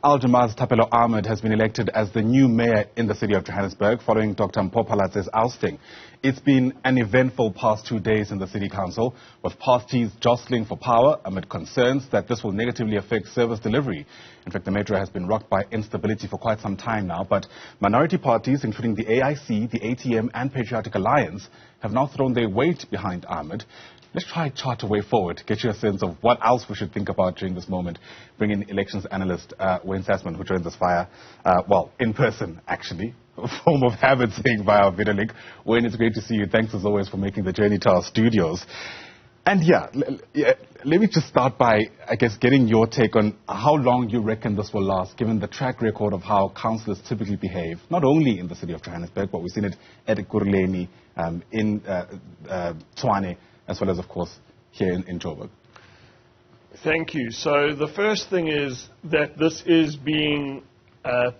Jama-ah's Thapelo Amad has been elected as the new mayor in the city of Johannesburg following Dr. Mpho Phalatse's ousting. It's been an eventful past 2 days in the city council, with parties jostling for power amid concerns that this will negatively affect service delivery. In fact, the metro has been rocked by instability for quite some time now, but minority parties, including the AIC, the ATM and Patriotic Alliance, have now thrown their weight behind Amad. Let's try to chart a way forward, get you a sense of what else we should think about during this moment. Bring in elections analyst Wayne Sussman, who joins us via, in person, actually, a form of habit saying via video link. Wayne, it's great to see you. Thanks as always for making the journey to our studios. And let me just start by, I guess, getting your take on how long you reckon this will last, given the track record of how councillors typically behave, not only in the city of Johannesburg, but we've seen it at Ekurhuleni, in Tshwane, as well as, of course, here in Joburg. Thank you. So the first thing is that this is being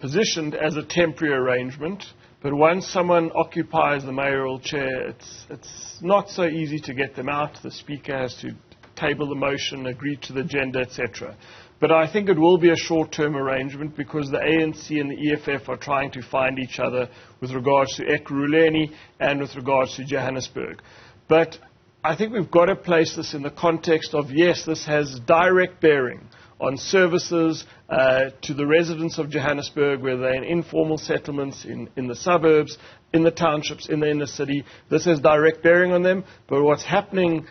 positioned as a temporary arrangement, but once someone occupies the mayoral chair, it's not so easy to get them out. The speaker has to table the motion, agree to the agenda, etc. But I think it will be a short-term arrangement because the ANC and the EFF are trying to find each other with regards to Ekurhuleni and with regards to Johannesburg. But I think we've got to place this in the context of, yes, this has direct bearing on services to the residents of Johannesburg, whether they're in informal settlements, in the suburbs, in the townships, in the inner city. This has direct bearing on them. But what happened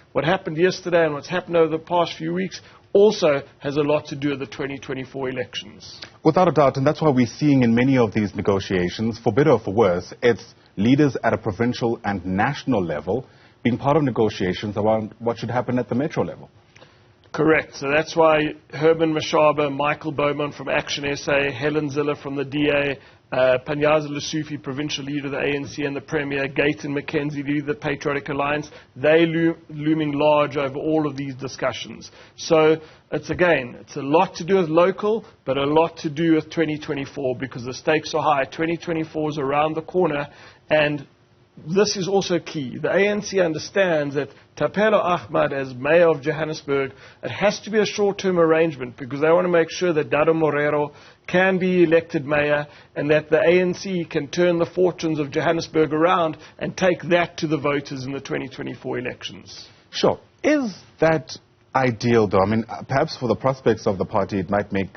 yesterday and what's happened over the past few weeks also has a lot to do with the 2024 elections. Without a doubt, and that's why we're seeing in many of these negotiations, for better or for worse, it's leaders at a provincial and national level being part of negotiations around what should happen at the metro level. Correct. So that's why Herman Mashaba, Michael Bowman from Action SA, Helen Ziller from the DA, Panyaza Lesufi, provincial leader of the ANC and the Premier, Gayton McKenzie, leader of the Patriotic Alliance, they looming large over all of these discussions. So it's a lot to do with local, but a lot to do with 2024 because the stakes are high. 2024 is around the corner, and this is also key. The ANC understands that Thapelo Amad, as mayor of Johannesburg, it has to be a short-term arrangement because they want to make sure that Dado Morero can be elected mayor and that the ANC can turn the fortunes of Johannesburg around and take that to the voters in the 2024 elections. Sure. Is that ideal, though? I mean, perhaps for the prospects of the party, it might make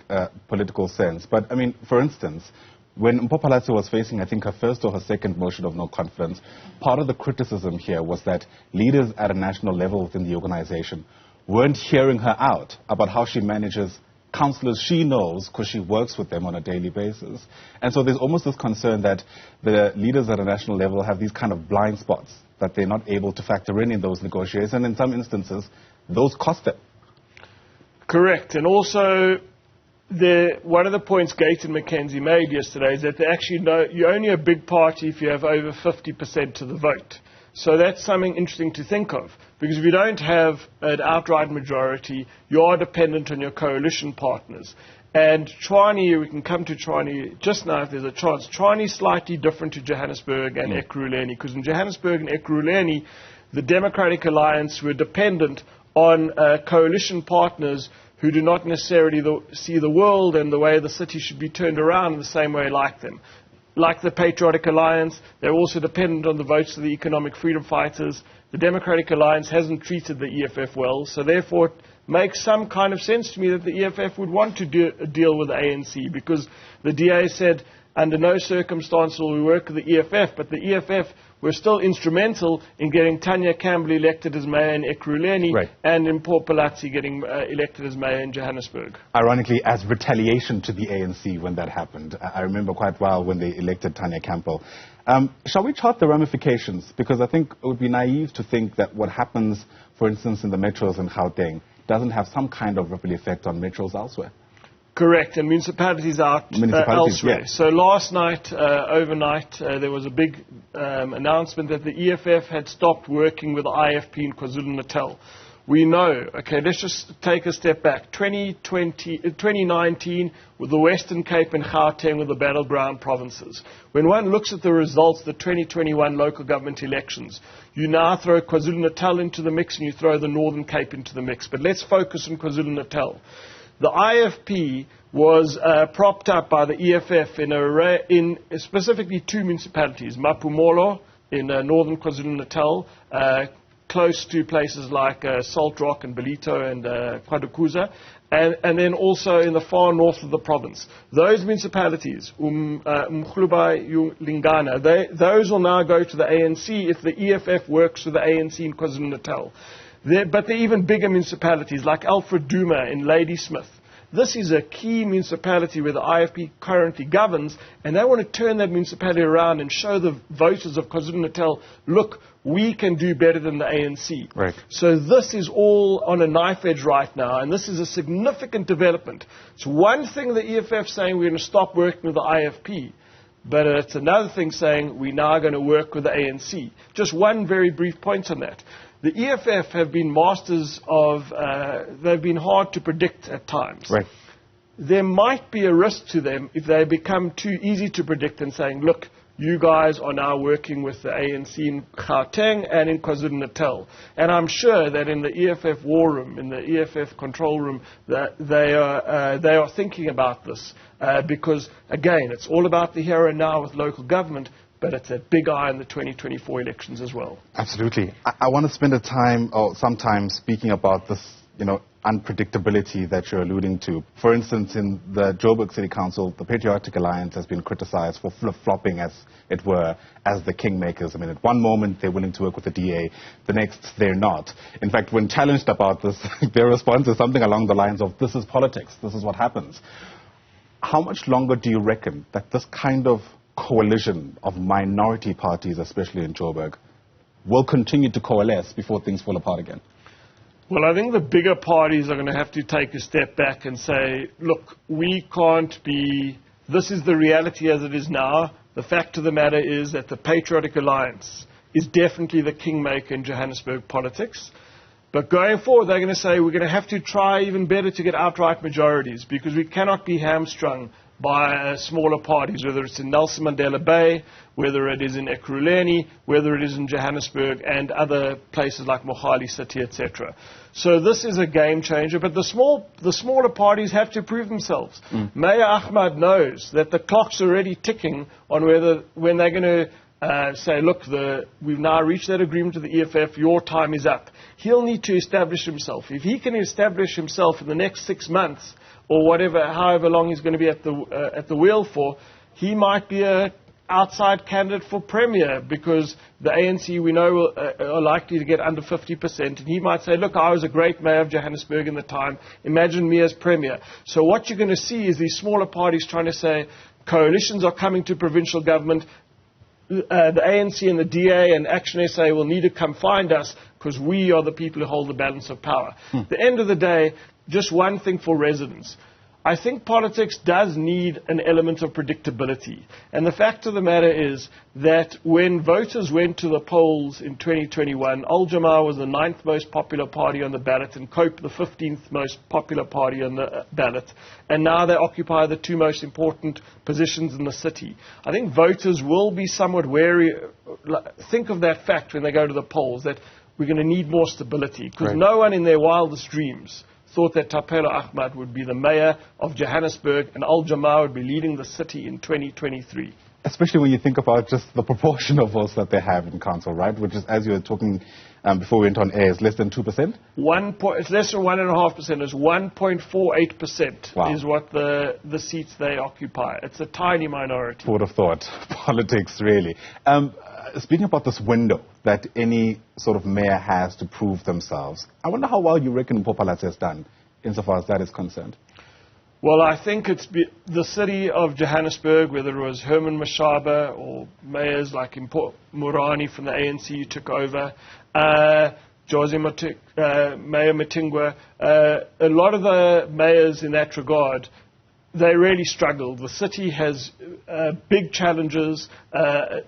political sense. But, I mean, for instance, when Mpho Phalatse was facing, I think, her first or her second motion of no confidence, part of the criticism here was that leaders at a national level within the organization weren't hearing her out about how she manages councillors she knows because she works with them on a daily basis. And so there's almost this concern that the leaders at a national level have these kind of blind spots that they're not able to factor in those negotiations. And in some instances, those cost them. Correct. And also, one of the points Gayton McKenzie made yesterday is that they actually know you're only a big party if you have over 50% of the vote. So that's something interesting to think of, because if you don't have an outright majority, you are dependent on your coalition partners. And Tshwane, we can come to Tshwane just now if there's a chance. Tshwane is slightly different to Johannesburg and Ekurhuleni, because in Johannesburg and Ekurhuleni, the Democratic Alliance were dependent on coalition partners who do not necessarily see the world and the way the city should be turned around in the same way like them. Like the Patriotic Alliance, they're also dependent on the votes of the economic freedom fighters. The Democratic Alliance hasn't treated the EFF well, so therefore it makes some kind of sense to me that the EFF would want to deal with the ANC, because the DA said under no circumstance will we work with the EFF, but the EFF were still instrumental in getting Tanya Campbell elected as mayor in Ekurhuleni, right, and Mpho Phalatse getting elected as mayor in Johannesburg. Ironically, as retaliation to the ANC when that happened. I remember quite well when they elected Tanya Campbell. Shall we chart the ramifications? Because I think it would be naive to think that what happens, for instance, in the metros in Gauteng doesn't have some kind of ripple effect on metros elsewhere. Correct, and municipalities out elsewhere. Yeah. So last night, overnight, there was a big announcement that the EFF had stopped working with the IFP in KwaZulu-Natal. We know, okay, let's just take a step back. 2019, with the Western Cape and Gauteng were the battleground provinces. When one looks at the results of the 2021 local government elections, you now throw KwaZulu-Natal into the mix and you throw the Northern Cape into the mix. But let's focus on KwaZulu-Natal. The IFP was propped up by the EFF in specifically two municipalities, Mapumolo in northern KwaZulu-Natal, close to places like Salt Rock and Belito and Kwadukuza, and then also in the far north of the province. Those municipalities, Mkhulubai, Lingana, those will now go to the ANC if the EFF works with the ANC in KwaZulu-Natal. But they're even bigger municipalities like Alfred Duma in Ladysmith. This is a key municipality where the IFP currently governs, and they want to turn that municipality around and show the voters of KwaZulu-Natal, look, we can do better than the ANC. Right. So this is all on a knife edge right now, and this is a significant development. It's one thing the EFF saying we're going to stop working with the IFP, but it's another thing saying we're now going to work with the ANC. Just one very brief point on that. The EFF have been masters of, they've been hard to predict at times. Right. There might be a risk to them if they become too easy to predict and saying, look, you guys are now working with the ANC in Gauteng and in KwaZulu-Natal. And I'm sure that in the EFF war room, in the EFF control room, that they are thinking about this. Because, again, it's all about the here and now with local government, but it's a big eye in the 2024 elections as well. Absolutely. I want to spend some time speaking about this, unpredictability that you're alluding to. For instance, in the Joburg City Council, the Patriotic Alliance has been criticized for flip-flopping, as it were, as the kingmakers. I mean, at one moment they're willing to work with the DA, the next they're not. In fact, when challenged about this, their response is something along the lines of, this is politics, this is what happens. How much longer do you reckon that this kind of coalition of minority parties, especially in Joburg, will continue to coalesce before things fall apart again? Well, I think the bigger parties are going to have to take a step back and say, look, we can't be, this is the reality as it is now. The fact of the matter is that the Patriotic Alliance is definitely the kingmaker in Johannesburg politics. But going forward, they're going to say we're going to have to try even better to get outright majorities, because we cannot be hamstrung by smaller parties, whether it's in Nelson Mandela Bay, whether it is in Ekurhuleni, whether it is in Johannesburg and other places like Mohali City, etc. So this is a game changer, but the smaller parties have to prove themselves. Mayor Ahmad knows that the clock's already ticking on when they're going to say, look, we've now reached that agreement with the EFF, your time is up. He'll need to establish himself. If he can establish himself in the next 6 months, or however long he's going to be at the wheel for, he might be an outside candidate for premier, because the ANC, we know, are likely to get under 50%. And he might say, look, I was a great mayor of Johannesburg in the time. Imagine me as premier. So what you're going to see is these smaller parties trying to say, coalitions are coming to provincial government. The ANC and the DA and Action SA will need to come find us, because we are the people who hold the balance of power. At the end of the day, just one thing for residents. I think politics does need an element of predictability. And the fact of the matter is that when voters went to the polls in 2021, Jama-ah was the 9th most popular party on the ballot and COPE the 15th most popular party on the ballot. And now they occupy the two most important positions in the city. I think voters will be somewhat wary. Think of that fact when they go to the polls, that we're going to need more stability. Because no one in their wildest dreams thought that Thapelo Amad would be the mayor of Johannesburg and Jama-ah would be leading the city in 2023. Especially when you think about just the proportion of votes that they have in council, right? Which is, as you were talking before we went on air, is less than 2%? It's less than 1.5%. It's 1.48% Wow. is what the seats they occupy. It's a tiny minority. Who would have thought? Politics, really. Speaking about this window that any sort of mayor has to prove themselves, I wonder how well you reckon Mpho Phalatse has done insofar as that is concerned. Well, I think it's the city of Johannesburg, whether it was Herman Mashaba or mayors like Murani from the ANC who took over, Mayor Matingwa, a lot of the mayors in that regard, they really struggled. The city has big challenges.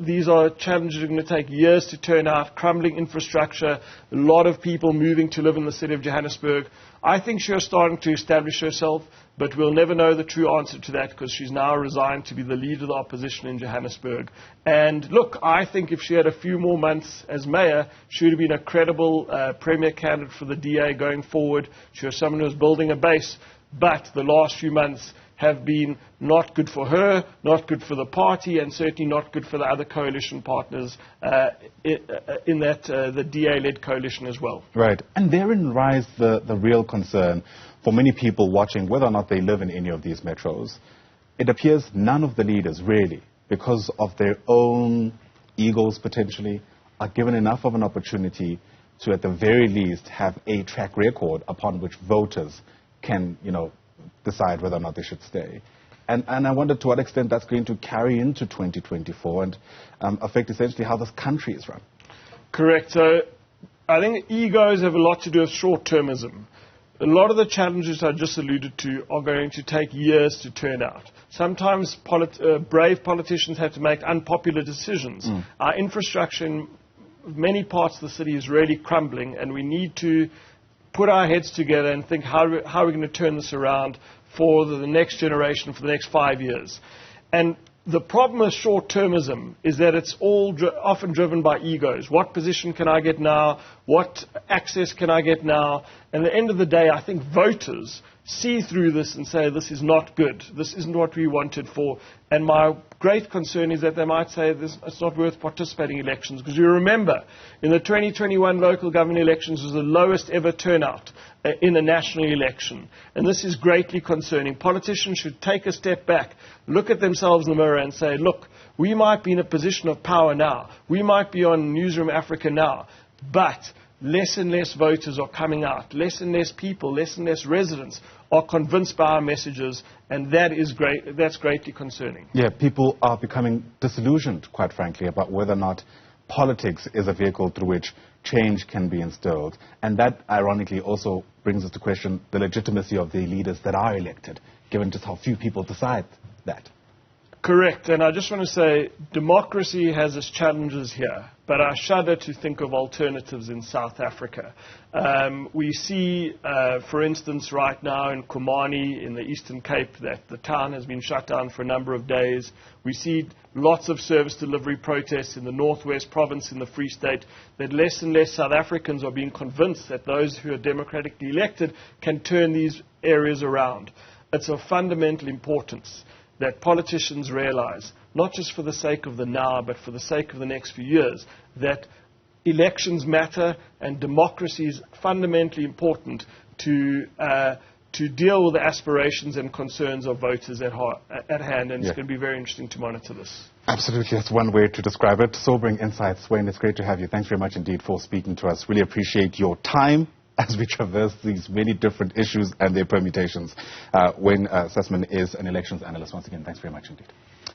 These are challenges that are going to take years to turn out, crumbling infrastructure, a lot of people moving to live in the city of Johannesburg. I think she is starting to establish herself, but we'll never know the true answer to that, because she's now resigned to be the leader of the opposition in Johannesburg. And look, I think if she had a few more months as mayor, she would have been a credible premier candidate for the DA going forward. She was someone who was building a base. but the last few months have been not good for her, not good for the party, and certainly not good for the other coalition partners in that the DA-led coalition as well. Right. And therein lies the real concern for many people watching, whether or not they live in any of these metros. It appears none of the leaders really, because of their own egos potentially, are given enough of an opportunity to at the very least have a track record upon which voters can, decide whether or not they should stay. And I wonder to what extent that's going to carry into 2024 and affect essentially how this country is run. Correct. So I think egos have a lot to do with short-termism. A lot of the challenges I just alluded to are going to take years to turn out. Sometimes brave politicians have to make unpopular decisions. Our infrastructure in many parts of the city is really crumbling, and we need to put our heads together and think how are we going to turn this around for the next generation, for the next 5 years. And the problem with short-termism is that it's all often driven by egos. What position can I get now? What access can I get now? And at the end of the day, I think voters see through this and say, this is not good. This isn't what we wanted for. And my great concern is that they might say it's not worth participating in elections. Because you remember, in the 2021 local government elections was the lowest ever turnout in a national election. And this is greatly concerning. Politicians should take a step back, look at themselves in the mirror and say, look, we might be in a position of power now. We might be on Newzroom Afrika now. But less and less voters are coming out. Less and less people, less and less residents are convinced by our messages, and that's greatly concerning. Yeah, people are becoming disillusioned, quite frankly, about whether or not politics is a vehicle through which change can be instilled. And that, ironically, also brings us to question the legitimacy of the leaders that are elected, given just how few people decide that. Correct. And I just want to say democracy has its challenges here, but I shudder to think of alternatives in South Africa. We see, for instance, right now in Kumani in the Eastern Cape that the town has been shut down for a number of days. We see lots of service delivery protests in the Northwest Province in the Free State, that less and less South Africans are being convinced that those who are democratically elected can turn these areas around. It's of fundamental importance that politicians realize, not just for the sake of the now, but for the sake of the next few years, that elections matter and democracy is fundamentally important to deal with the aspirations and concerns of voters at hand, and it's going to be very interesting to monitor this. Absolutely, that's one way to describe it. Sobering insights. Wayne, it's great to have you. Thanks very much indeed for speaking to us. Really appreciate your time as we traverse these many different issues and their permutations. Wayne Sussman is an elections analyst. Once again, thanks very much indeed.